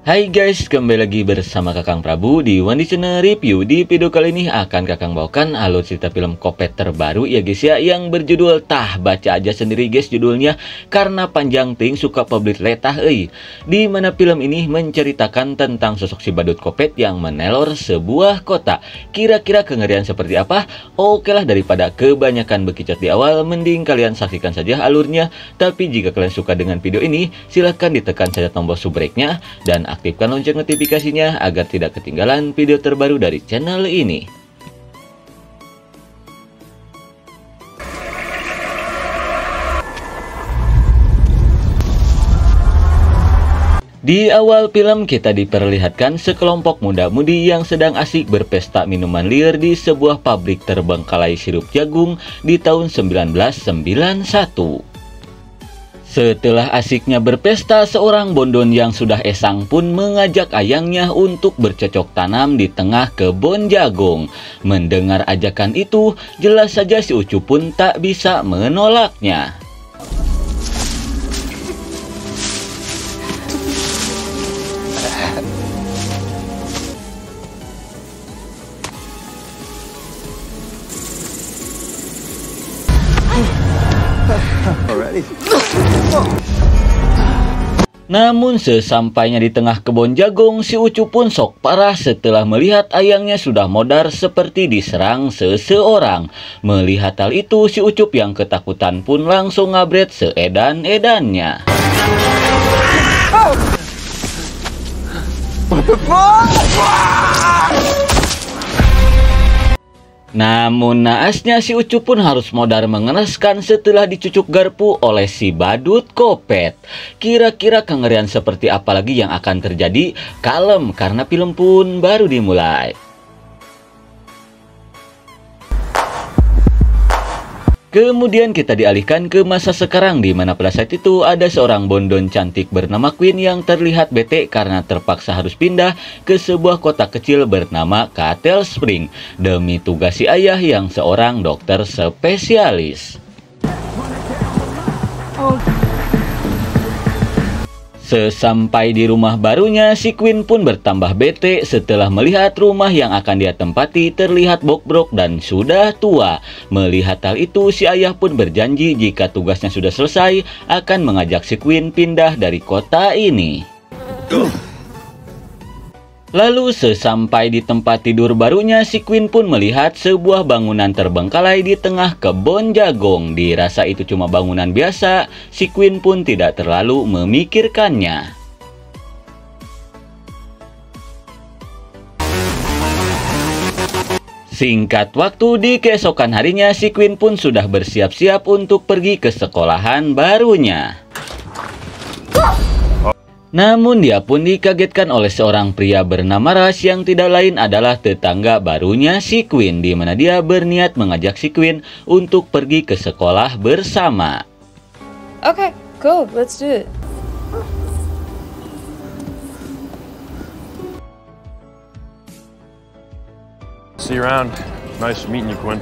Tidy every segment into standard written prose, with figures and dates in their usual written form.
Hai guys, kembali lagi bersama Kakang Prabu di Wandi Channel Review. Di video kali ini akan Kakang bawakan alur cerita film Kopet terbaru ya guys ya, yang berjudul Tah. Baca aja sendiri guys judulnya, karena panjang ting suka publik letah di mana film ini menceritakan tentang sosok si badut Kopet yang menelor sebuah kota. Kira-kira kengerian seperti apa? Oke lah, daripada kebanyakan bekicot di awal, mending kalian saksikan saja alurnya. Tapi jika kalian suka dengan video ini, silahkan ditekan saja tombol subscribe-nya dan aktifkan lonceng notifikasinya agar tidak ketinggalan video terbaru dari channel ini. Di awal film kita diperlihatkan sekelompok muda-mudi yang sedang asik berpesta minuman liar di sebuah pabrik terbengkalai sirup jagung di tahun 1991. Setelah asiknya berpesta, seorang bondon yang sudah esang pun mengajak ayangnya untuk bercocok tanam di tengah kebun jagung. Mendengar ajakan itu, jelas saja si Ucup pun tak bisa menolaknya. Namun sesampainya di tengah kebun jagung, si Ucup pun sok parah setelah melihat ayangnya sudah modar seperti diserang seseorang. Melihat hal itu, si Ucup yang ketakutan pun langsung ngabret seedan-edannya. Namun naasnya si Ucup pun harus modar mengenaskan setelah dicucuk garpu oleh si badut Kopet. Kira-kira kengerian seperti apa lagi yang akan terjadi? Kalem, karena film pun baru dimulai. Kemudian kita dialihkan ke masa sekarang, di mana pada saat itu ada seorang bondon cantik bernama Queen yang terlihat bete karena terpaksa harus pindah ke sebuah kota kecil bernama Cattle Spring demi tugas si ayah yang seorang dokter spesialis. Sesampai di rumah barunya, si Queen pun bertambah bete setelah melihat rumah yang akan dia tempati terlihat bobrok dan sudah tua. Melihat hal itu, si ayah pun berjanji jika tugasnya sudah selesai akan mengajak si Queen pindah dari kota ini. Lalu sesampai di tempat tidur barunya, si Queen pun melihat sebuah bangunan terbengkalai di tengah kebun jagung. Dirasa itu cuma bangunan biasa, si Queen pun tidak terlalu memikirkannya. Singkat waktu, di keesokan harinya si Queen pun sudah bersiap-siap untuk pergi ke sekolahan barunya. Namun dia pun dikagetkan oleh seorang pria bernama Rush yang tidak lain adalah tetangga barunya si Queen, di mana dia berniat mengajak si Queen untuk pergi ke sekolah bersama. Okay, cool, let's do it. See you around. Nice meeting you, Quinn.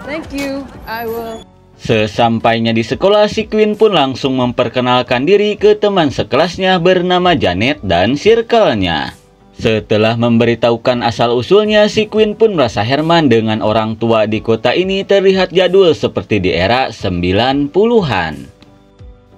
Thank you, I will. Sesampainya di sekolah, si Queen pun langsung memperkenalkan diri ke teman sekelasnya bernama Janet dan circle-nya. Setelah memberitahukan asal-usulnya, si Queen pun merasa heran dengan orang tua di kota ini terlihat jadul seperti di era 90-an.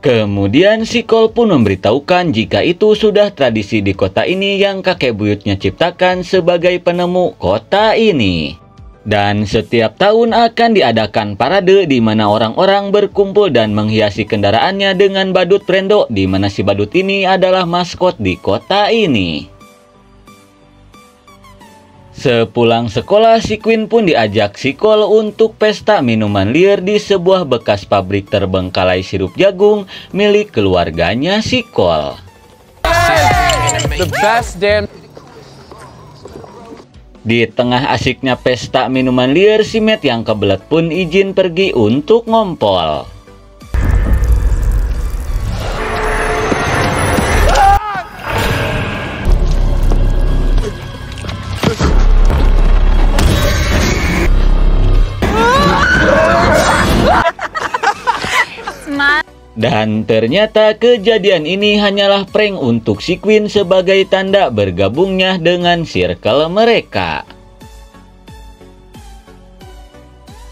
Kemudian si Cole pun memberitahukan jika itu sudah tradisi di kota ini yang kakek buyutnya ciptakan sebagai penemu kota ini. Dan setiap tahun akan diadakan parade di mana orang-orang berkumpul dan menghiasi kendaraannya dengan badut prendo, di mana si badut ini adalah maskot di kota ini. Sepulang sekolah, si Queen pun diajak si Cole untuk pesta minuman liar di sebuah bekas pabrik terbengkalai sirup jagung milik keluarganya si Cole. The best damn. Di tengah asiknya pesta minuman liar, si Matt yang kebelet pun izin pergi untuk ngompol. Dan Dan ternyata kejadian ini hanyalah prank untuk si Queen sebagai tanda bergabungnya dengan circle mereka.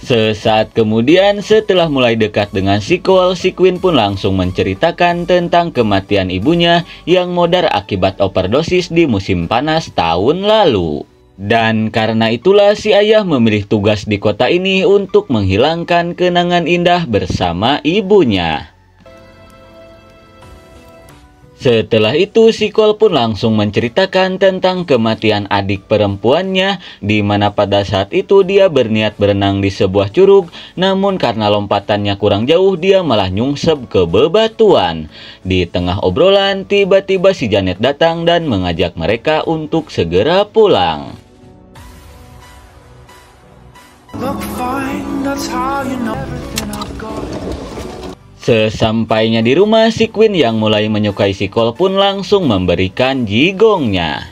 Sesaat kemudian setelah mulai dekat dengan si Cole, si Queen pun langsung menceritakan tentang kematian ibunya yang modar akibat overdosis di musim panas tahun lalu. Dan karena itulah si ayah memilih tugas di kota ini untuk menghilangkan kenangan indah bersama ibunya. Setelah itu, si Cole pun langsung menceritakan tentang kematian adik perempuannya, di mana pada saat itu dia berniat berenang di sebuah curug, namun karena lompatannya kurang jauh, dia malah nyungsep ke bebatuan. Di tengah obrolan, tiba-tiba si Janet datang dan mengajak mereka untuk segera pulang. Sesampainya di rumah, si Queen yang mulai menyukai si Cole pun langsung memberikan jigongnya.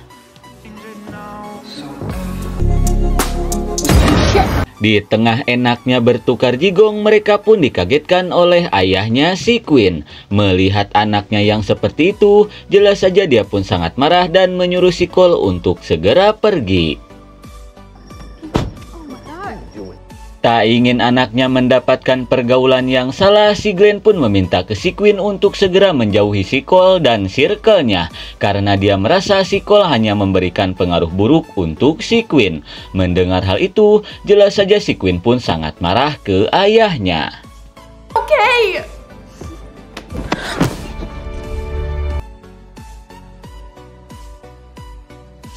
Di tengah enaknya bertukar jigong, mereka pun dikagetkan oleh ayahnya si Queen. Melihat anaknya yang seperti itu, jelas saja dia pun sangat marah dan menyuruh si Cole untuk segera pergi. Tak ingin anaknya mendapatkan pergaulan yang salah, si Glenn pun meminta ke si Queen untuk segera menjauhi si Cole dan circle-nya, karena dia merasa si Cole hanya memberikan pengaruh buruk untuk si Queen. Mendengar hal itu, jelas saja si Queen pun sangat marah ke ayahnya. Okay.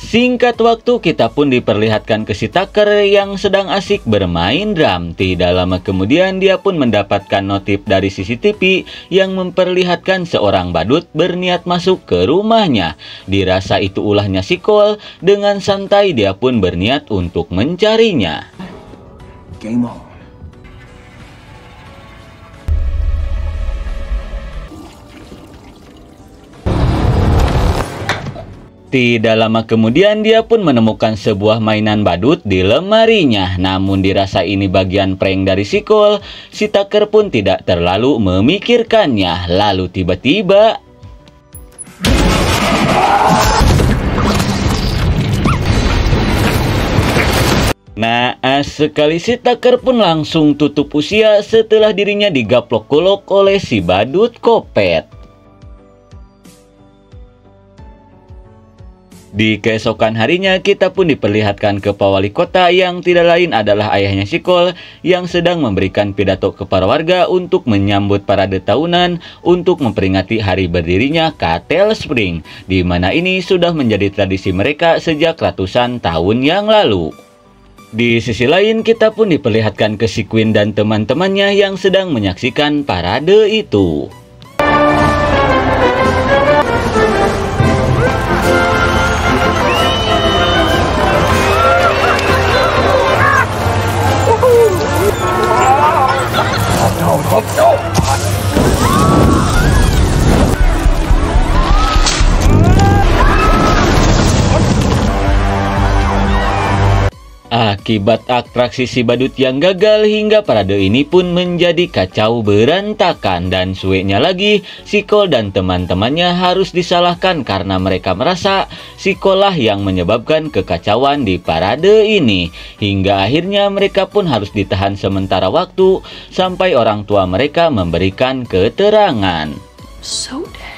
Singkat waktu, kita pun diperlihatkan ke si Tucker yang sedang asik bermain drum. Tidak lama kemudian, dia pun mendapatkan notif dari CCTV yang memperlihatkan seorang badut berniat masuk ke rumahnya. Dirasa itu ulahnya si Cole, dengan santai dia pun berniat untuk mencarinya. Game on. Tidak lama kemudian dia pun menemukan sebuah mainan badut di lemarinya. Namun dirasa ini bagian prank dari si Cole, si Tucker pun tidak terlalu memikirkannya. Lalu tiba-tiba naas sekali, si Tucker pun langsung tutup usia setelah dirinya digaplok golok oleh si badut kopet. Di keesokan harinya, kita pun diperlihatkan ke Pak Wali Kota yang tidak lain adalah ayahnya si Cole yang sedang memberikan pidato ke para warga untuk menyambut parade tahunan untuk memperingati hari berdirinya Cattell Spring, di mana ini sudah menjadi tradisi mereka sejak ratusan tahun yang lalu. Di sisi lain, kita pun diperlihatkan ke si Queen dan teman-temannya yang sedang menyaksikan parade itu. Akibat atraksi si badut yang gagal, hingga parade ini pun menjadi kacau berantakan. Dan sueknya lagi, si Cole dan teman-temannya harus disalahkan karena mereka merasa si Cole lah yang menyebabkan kekacauan di parade ini. Hingga akhirnya mereka pun harus ditahan sementara waktu sampai orang tua mereka memberikan keterangan. So dead.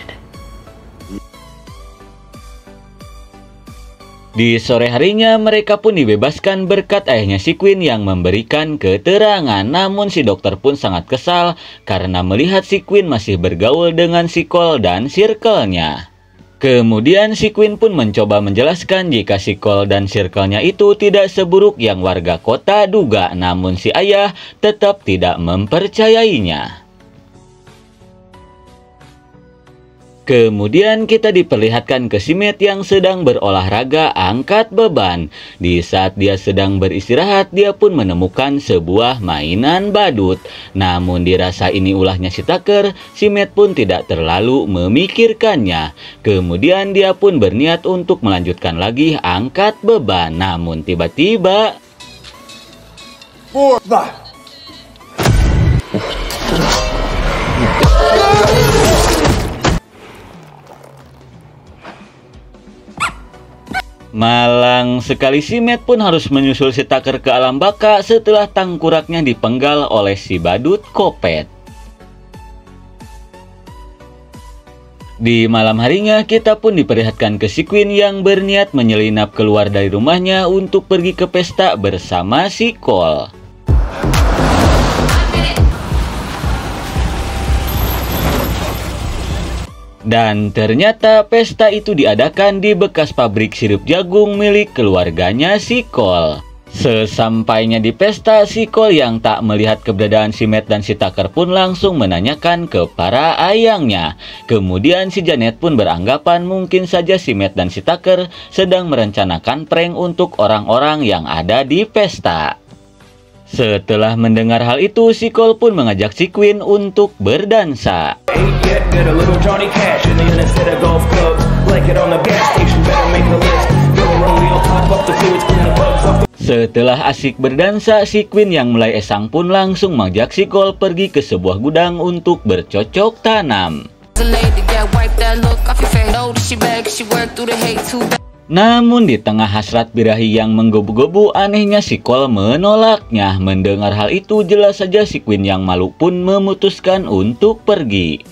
Di sore harinya, mereka pun dibebaskan berkat ayahnya si Queen yang memberikan keterangan. Namun si dokter pun sangat kesal karena melihat si Queen masih bergaul dengan si Cole dan circle-nya. Kemudian si Queen pun mencoba menjelaskan jika si Cole dan circle-nya itu tidak seburuk yang warga kota duga. Namun si ayah tetap tidak mempercayainya. Kemudian kita diperlihatkan ke si Matt yang sedang berolahraga angkat beban. Di saat dia sedang beristirahat, dia pun menemukan sebuah mainan badut. Namun dirasa ini ulahnya si Tucker, si Matt pun tidak terlalu memikirkannya. Kemudian dia pun berniat untuk melanjutkan lagi angkat beban. Namun tiba-tiba For life. Malang sekali si Matt pun harus menyusul si Tucker ke alam baka setelah tangkuraknya dipenggal oleh si badut Kopet. Di malam harinya kita pun diperlihatkan ke si Queen yang berniat menyelinap keluar dari rumahnya untuk pergi ke pesta bersama si Cole. Dan ternyata pesta itu diadakan di bekas pabrik sirup jagung milik keluarganya si Cole. Sesampainya di pesta, si Cole yang tak melihat keberadaan si Matt dan si Tucker pun langsung menanyakan ke para ayangnya. Kemudian si Janet pun beranggapan mungkin saja si Matt dan si Tucker sedang merencanakan prank untuk orang-orang yang ada di pesta. Setelah mendengar hal itu, si Cole pun mengajak si Queen untuk berdansa. Setelah asik berdansa, si Queen yang mulai esang pun langsung mengajak si Cole pergi ke sebuah gudang untuk bercocok tanam. Namun di tengah hasrat birahi yang menggebu-gebu, anehnya si Cole menolaknya. Mendengar hal itu, jelas saja si Queen yang malu pun memutuskan untuk pergi.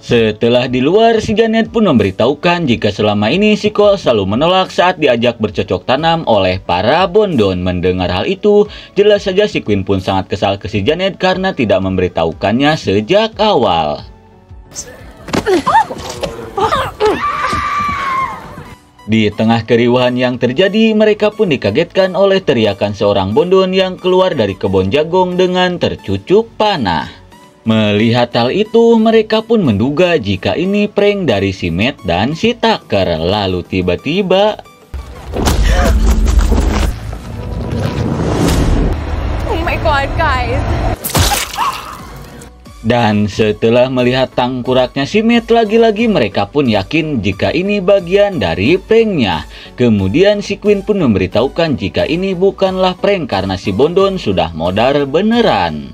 Setelah di luar, si Janet pun memberitahukan jika selama ini si Cole selalu menolak saat diajak bercocok tanam oleh para bondon. Mendengar hal itu, jelas saja si Queen pun sangat kesal ke si Janet karena tidak memberitahukannya sejak awal. Di tengah keriuhan yang terjadi, mereka pun dikagetkan oleh teriakan seorang bondon yang keluar dari kebun jagung dengan tercucuk panah. Melihat hal itu, mereka pun menduga jika ini prank dari si Matt dan si Tucker. Lalu tiba-tiba Oh my god, guys. Dan setelah melihat tangkuraknya si Matt, lagi-lagi mereka pun yakin jika ini bagian dari pranknya. Kemudian si Queen pun memberitahukan jika ini bukanlah prank karena si bondon sudah modar beneran.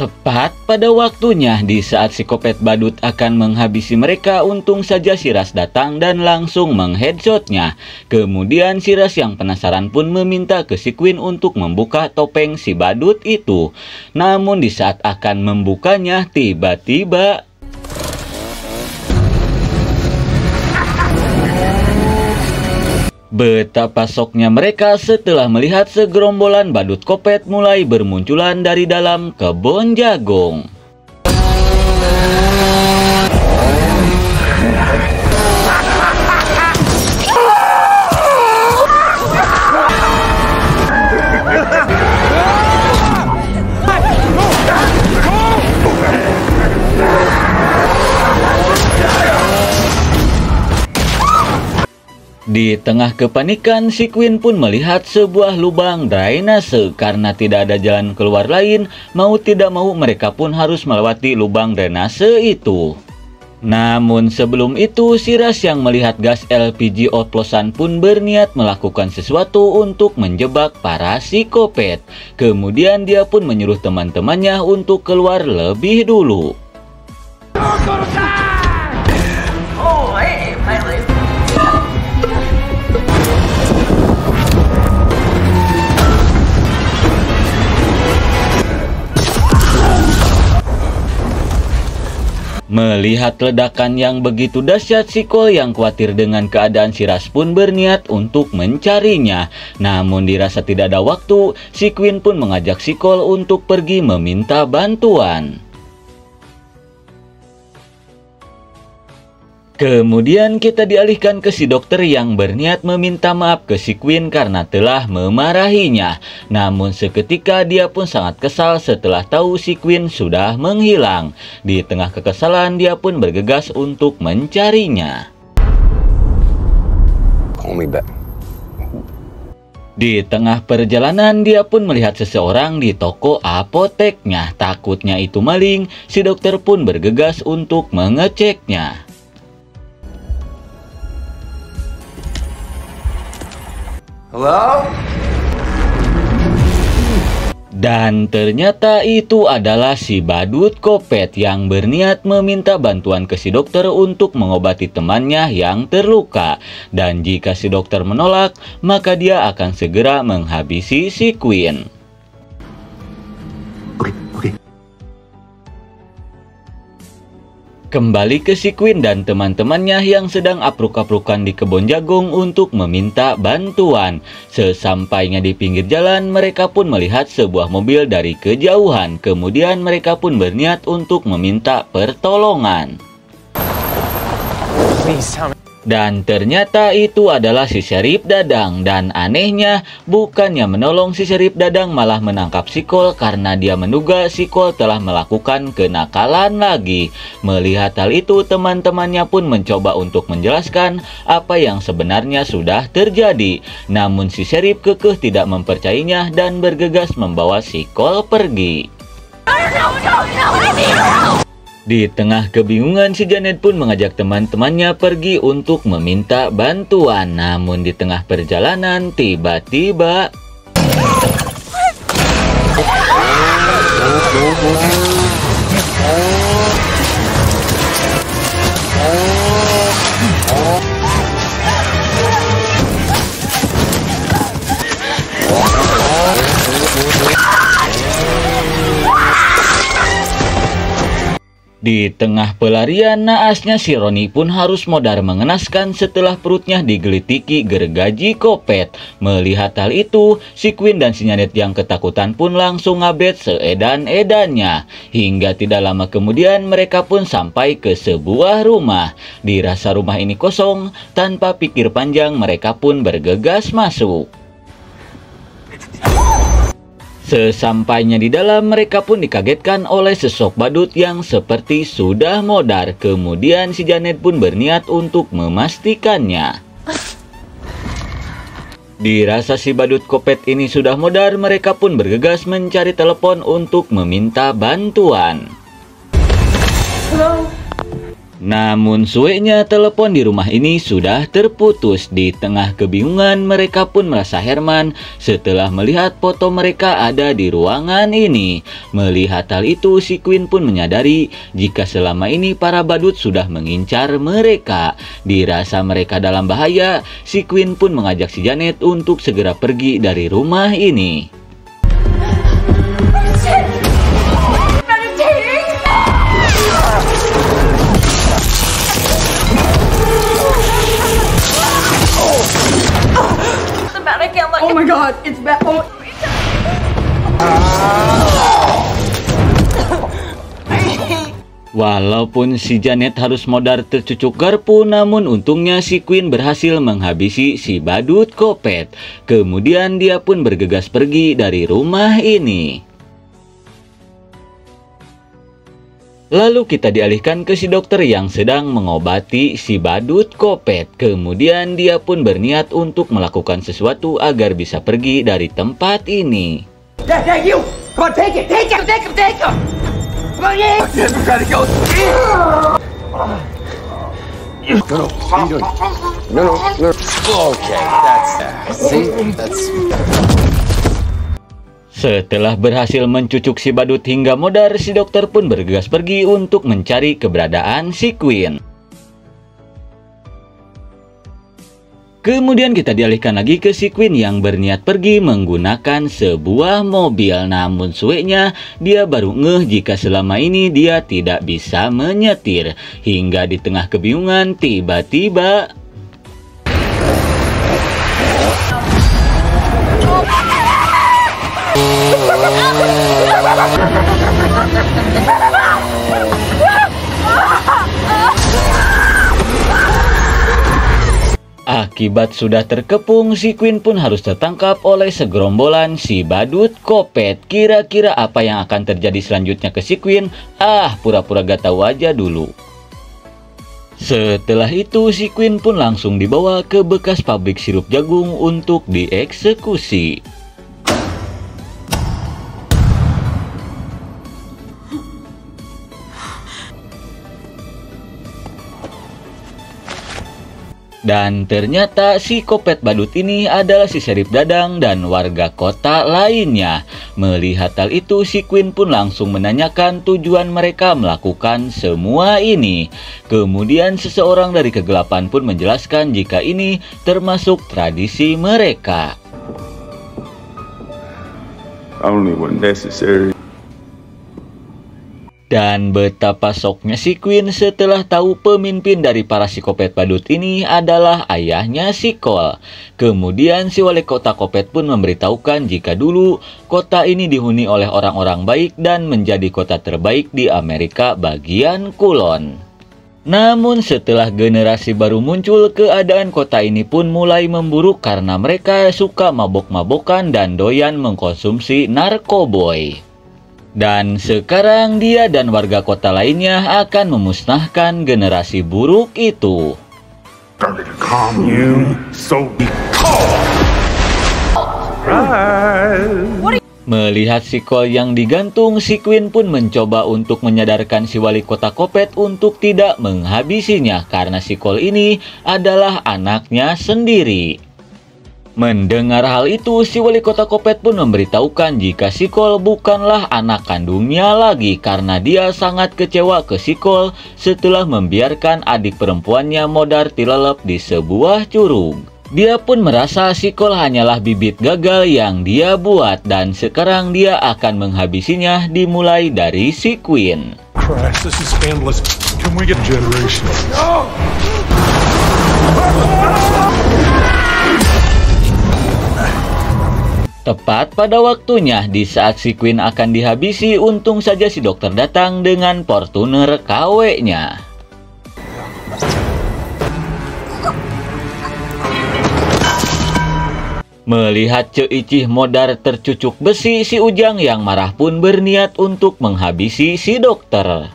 Tepat pada waktunya, di saat si Kopet badut akan menghabisi mereka, untung saja si Ras datang dan langsung mengheadshotnya. Kemudian si Ras yang penasaran pun meminta ke si Queen untuk membuka topeng si badut itu. Namun di saat akan membukanya, tiba-tiba betapa syoknya mereka setelah melihat segerombolan badut Kopet mulai bermunculan dari dalam kebun jagung. Di tengah kepanikan, si Queen pun melihat sebuah lubang drainase. Karena tidak ada jalan keluar lain, mau tidak mau mereka pun harus melewati lubang drainase itu. Namun sebelum itu, si Ras yang melihat gas LPG oplosan pun berniat melakukan sesuatu untuk menjebak para psikopat. Kemudian dia pun menyuruh teman-temannya untuk keluar lebih dulu. Melihat ledakan yang begitu dahsyat, si Cole yang khawatir dengan keadaan si Ras pun berniat untuk mencarinya. Namun dirasa tidak ada waktu, si Queen pun mengajak si Cole untuk pergi meminta bantuan. Kemudian kita dialihkan ke si dokter yang berniat meminta maaf ke si Queen karena telah memarahinya. Namun seketika dia pun sangat kesal setelah tahu si Queen sudah menghilang. Di tengah kekesalan, dia pun bergegas untuk mencarinya. Call me back. Di tengah perjalanan dia pun melihat seseorang di toko apoteknya. Takutnya itu maling, si dokter pun bergegas untuk mengeceknya. Hello? Dan ternyata itu adalah si badut kopet yang berniat meminta bantuan ke si dokter untuk mengobati temannya yang terluka. Dan jika si dokter menolak, maka dia akan segera menghabisi si Queen. Kembali ke si Queen dan teman-temannya yang sedang apruk-aprukan di kebun jagung untuk meminta bantuan. Sesampainya di pinggir jalan, mereka pun melihat sebuah mobil dari kejauhan. Kemudian mereka pun berniat untuk meminta pertolongan. Dan ternyata itu adalah si Sheriff Dadang. Dan anehnya, bukannya menolong si Sheriff Dadang, malah menangkap si Cole karena dia menduga si Cole telah melakukan kenakalan lagi. Melihat hal itu, teman-temannya pun mencoba untuk menjelaskan apa yang sebenarnya sudah terjadi. Namun si Sheriff kekeh tidak mempercayainya dan bergegas membawa si Cole pergi. Di tengah kebingungan, si Janet pun mengajak teman-temannya pergi untuk meminta bantuan. Namun di tengah perjalanan, tiba-tiba di tengah pelarian, naasnya si Roni pun harus modar mengenaskan setelah perutnya digelitiki gergaji kopet. Melihat hal itu, si Queen dan si Janet yang ketakutan pun langsung ngabet seedan-edannya. Hingga tidak lama kemudian mereka pun sampai ke sebuah rumah. Dirasa rumah ini kosong, tanpa pikir panjang mereka pun bergegas masuk. Sesampainya di dalam, mereka pun dikagetkan oleh sosok badut yang seperti sudah modar. Kemudian si Janet pun berniat untuk memastikannya. Dirasa si badut kopet ini sudah modar, mereka pun bergegas mencari telepon untuk meminta bantuan. Hello? Namun sueknya telepon di rumah ini sudah terputus. Di tengah kebingungan, mereka pun merasa heran setelah melihat foto mereka ada di ruangan ini. Melihat hal itu, si Queen pun menyadari jika selama ini para badut sudah mengincar mereka. Dirasa mereka dalam bahaya, si Queen pun mengajak si Janet untuk segera pergi dari rumah ini. Oh my god, it's bad. Oh. Walaupun si Janet harus modar tercucuk garpu, namun untungnya si Queen berhasil menghabisi si badut kopet. Kemudian dia pun bergegas pergi dari rumah ini. Lalu kita dialihkan ke si dokter yang sedang mengobati si badut kopet. Kemudian dia pun berniat untuk melakukan sesuatu agar bisa pergi dari tempat ini. Yeah, you! Come on, take it! Take him! Take him! Take him! Come on, yeah! We gotta go! No. Okay, that's... Setelah berhasil mencucuk si badut hingga modar, si dokter pun bergegas pergi untuk mencari keberadaan si Queen. Kemudian kita dialihkan lagi ke si Queen yang berniat pergi menggunakan sebuah mobil. Namun sueknya, dia baru ngeh jika selama ini dia tidak bisa menyetir. Hingga di tengah kebingungan, tiba-tiba akibat sudah terkepung, si Queen pun harus tertangkap oleh segerombolan si badut kopet. Kira-kira apa yang akan terjadi selanjutnya ke si Queen? Pura-pura gak tahu aja dulu. Setelah itu si Queen pun langsung dibawa ke bekas pabrik sirup jagung untuk dieksekusi. Dan ternyata si kopet badut ini adalah si Sheriff Dadang dan warga kota lainnya. Melihat hal itu, si Queen pun langsung menanyakan tujuan mereka melakukan semua ini. Kemudian seseorang dari kegelapan pun menjelaskan jika ini termasuk tradisi mereka. Only when necessary. Dan betapa syoknya si Queen setelah tahu pemimpin dari para psikopat badut ini adalah ayahnya si Cole. Kemudian si wali kota Kopet pun memberitahukan jika dulu kota ini dihuni oleh orang-orang baik dan menjadi kota terbaik di Amerika bagian kulon. Namun setelah generasi baru muncul, keadaan kota ini pun mulai memburuk karena mereka suka mabok-mabokan dan doyan mengkonsumsi narkoboy. Dan sekarang dia dan warga kota lainnya akan memusnahkan generasi buruk itu. Melihat si Cole yang digantung, si Queen pun mencoba untuk menyadarkan si wali kota Kopet untuk tidak menghabisinya karena si Cole ini adalah anaknya sendiri. Mendengar hal itu, si wali kota Kopet pun memberitahukan jika si Cole bukanlah anak kandungnya lagi karena dia sangat kecewa ke si Cole setelah membiarkan adik perempuannya modar tilelep di sebuah curug. Dia pun merasa si Cole hanyalah bibit gagal yang dia buat dan sekarang dia akan menghabisinya dimulai dari si Queen. Christ, this is endless. Can we get generation? Tepat pada waktunya, di saat si Queen akan dihabisi, untung saja si dokter datang dengan Fortuner KW-nya. Melihat Ceicih modar tercucuk besi, si Ujang yang marah pun berniat untuk menghabisi si dokter.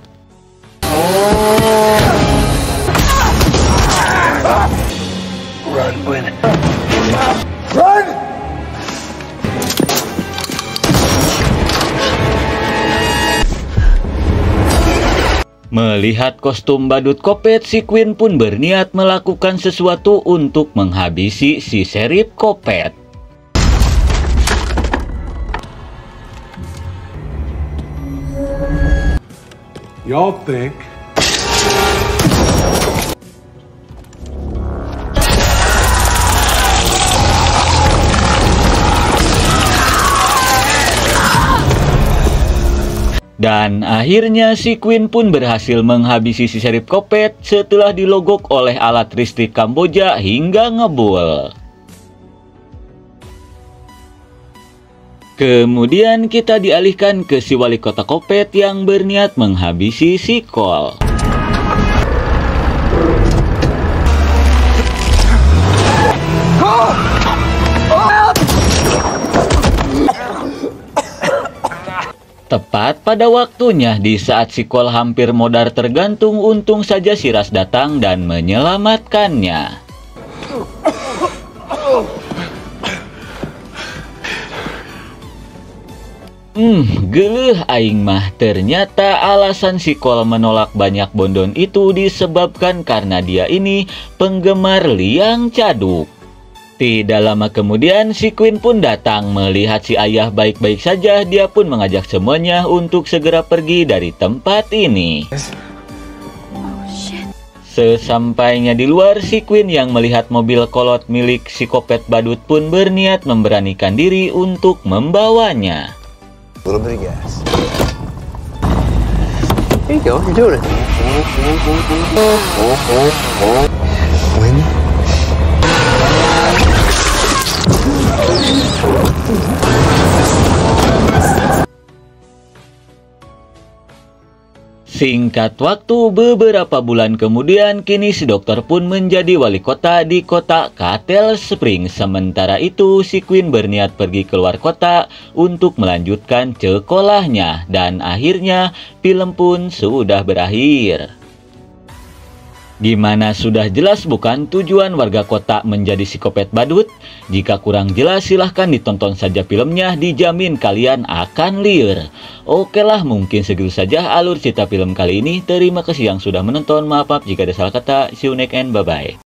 Melihat kostum badut Kopet, si Queen pun berniat melakukan sesuatu untuk menghabisi si Sheriff Kopet. Y'all think Dan akhirnya si Queen pun berhasil menghabisi si Sheriff Kopet setelah dilogok oleh alat listrik Kamboja hingga ngebul. Kemudian kita dialihkan ke si wali kota Kopet yang berniat menghabisi si Cole. Tepat pada waktunya, di saat si Cole hampir modar tergantung, untung saja si Ras datang dan menyelamatkannya. Geleh aing mah, ternyata alasan si Cole menolak banyak bondon itu disebabkan karena dia ini penggemar liang caduk. Tidak lama kemudian, si Queen pun datang. Melihat si ayah baik-baik saja, dia pun mengajak semuanya untuk segera pergi dari tempat ini. Sesampainya di luar, si Queen yang melihat mobil kolot milik si Kopet badut pun berniat memberanikan diri untuk membawanya. Little bit of gas. There you go, you're doing it. Quinn? Singkat waktu, beberapa bulan kemudian, kini si dokter pun menjadi wali kota di kota Cattell Springs. Sementara itu, si Queen berniat pergi keluar kota untuk melanjutkan sekolahnya. Dan akhirnya, film pun sudah berakhir. Gimana, sudah jelas bukan tujuan warga kota menjadi psikopat badut? Jika kurang jelas silahkan ditonton saja filmnya, dijamin kalian akan liar. Oke lah, mungkin segitu saja alur cerita film kali ini. Terima kasih yang sudah menonton, maaf jika ada salah kata. See you next and bye-bye.